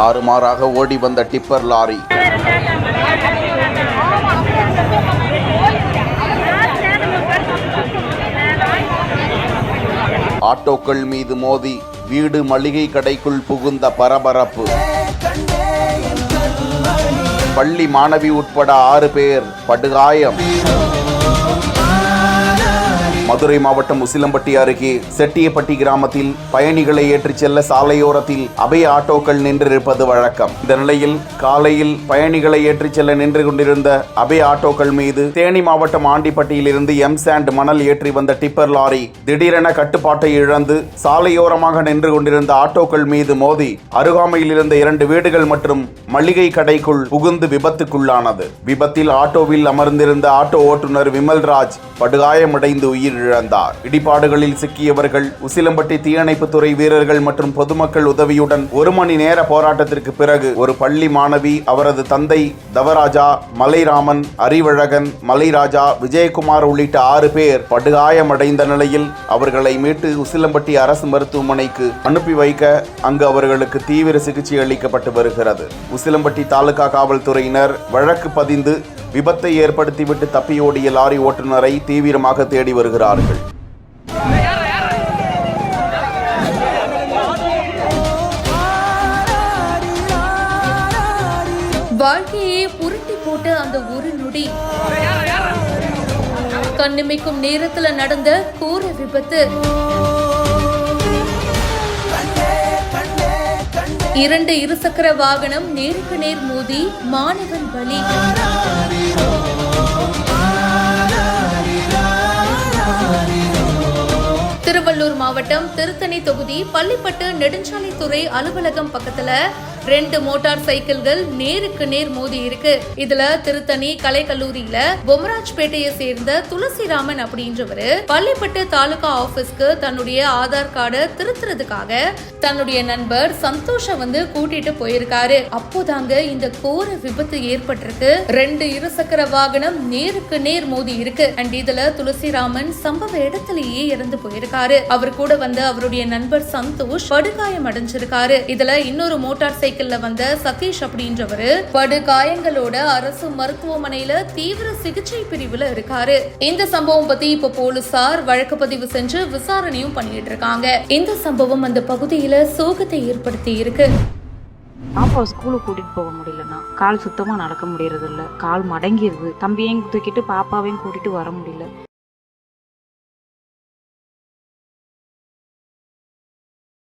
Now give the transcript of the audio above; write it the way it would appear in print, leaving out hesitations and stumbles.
தாறுமாறாக ஓடி வந்த டிப்பர் லாரி. ஆட்டோக்கள் மீது மோதி வீடு மளிகை கடைக்குள் புகுந்த பரபரப்பு. பள்ளி மாணவி உட்பட 6 பேர் படுகாயம். மதுரை மாவட்டம் உசிலம்பட்டி அருகே செட்டியப்பட்டி கிராமத்தில் பயணிகளை ஏற்றிச் செல்ல சாலையோரத்தில் அபய ஆட்டோக்கள் நின்றிருப்பது வழக்கம். இந்த நிலையில் காலையில் பயணிகளை ஏற்றிச் செல்ல நின்று கொண்டிருந்த அபய ஆட்டோக்கள் மீது தேனி மாவட்டம் ஆண்டிப்பட்டியில் இருந்து சாண்ட் மணல் ஏற்றி வந்த டிப்பர் லாரி திடீரென கட்டுப்பாட்டை இழந்து சாலையோரமாக நின்று கொண்டிருந்த ஆட்டோக்கள் மீது மோதி அருகாமையில் இருந்த 2 வீடுகள் மற்றும் மளிகை கடைக்குள் புகுந்து விபத்துக்குள்ளானது. விபத்தில் ஆட்டோவில் அமர்ந்திருந்த ஆட்டோ ஓட்டுநர் விமல்ராஜ் படுகாயமடைந்து உயிரிழந்தார். இடிபாடுகளில் சிக்கியவர்கள் உசிலம்பட்டி தீயணைப்புத்துறை வீரர்கள் மற்றும் பொதுமக்கள் உதவியுடன் 1 மணி நேர போராட்டத்திற்கு பிறகு ஒரு பள்ளி மாணவி, அவரது தந்தை தவராஜா, மலைராமன், அறிவழகன், மலைராஜா, விஜயகுமார் உள்ளிட்ட 6 பேர் படுகாயமடைந்த நிலையில் அவர்களை மீட்டு உசிலம்பட்டி அரசு மருத்துவமனைக்கு அனுப்பி வைக்க அங்கு அவர்களுக்கு தீவிர சிகிச்சை அளிக்கப்பட்டு வருகிறது. உசிலம்பட்டி தாலுகா காவல்துறையினர் வழக்கு பதிந்து விபத்தை ஏற்படுத்திவிட்டு தப்பியோடிய லாரி ஓட்டுநரை தீவிரமாக தேடி வருகிறார்கள். வாழ்க்கையே புரட்டி போட்ட அந்த ஒரு நொடி, கண்ணிமைக்கும் நேரத்துல நடந்த கோர விபத்து. 2 இருசக்கர வாகனம் நேருக்கு நேர் மோதி மாணவன் பலி. திருவள்ளூர் மாவட்டம் திருத்தணி தொகுதி பள்ளிப்பட்டு நெடுஞ்சாலைத்துறை அலுவலகம் பக்கத்துல 2 மோட்டார் சைக்கிள்கள் நேருக்கு நேர் மோதி இருக்கு. இதுல திருத்தணி கலை கல்லூரியில பொம்மராஜ்பேட்டையை சேர்ந்த துளசிராமன் அப்படின்றவரு பள்ளிப்பட்டு தாலுகா ஆபீஸ்க்கு தன்னுடைய ஆதார் கார்டை திருத்துறதுக்காக தன்னுடைய நண்பர் சந்தோஷ கூட்டிட்டு போயிருக்காரு. அப்போதாங்க இந்த கோர விபத்து ஏற்பட்டிருக்கு. 2 இருசக்கர வாகனம் நேருக்கு நேர் மோதி இருக்கு. அண்ட் இதுல துளசிராமன் சம்பவ இடத்திலேயே இறந்து போயிருக்காரு. அவர் கூட அவருடைய நண்பர் சந்தோஷ் படுகாயம் அடைஞ்சிருக்காரு. இதுல இன்னொரு மோட்டார் சைக்கிள்ல வந்த சதீஷ் அப்படின்றவரு படுகாயங்களோட அரசு மருத்துவமனையில தீவிர சிகிச்சை பிரிவுல இருக்காரு. இந்த சம்பவம் பத்தி இப்ப போலீசார் வழக்கு பதிவு செஞ்சு விசாரணையும் பண்ணிட்டு இருக்காங்க. இந்த சம்பவம் அந்த பகுதியில சோகத்தை ஏற்படுத்தி இருக்கு. பாப்பா ஸ்கூலுக்கு கூட்டிட்டு போக முடியலன்னா கால் சுத்தமா நடக்க முடியறது இல்ல, கால் மடங்கிடுது. தம்பியையும் தூக்கிட்டு பாப்பாவையும் கூட்டிட்டு வர முடியல.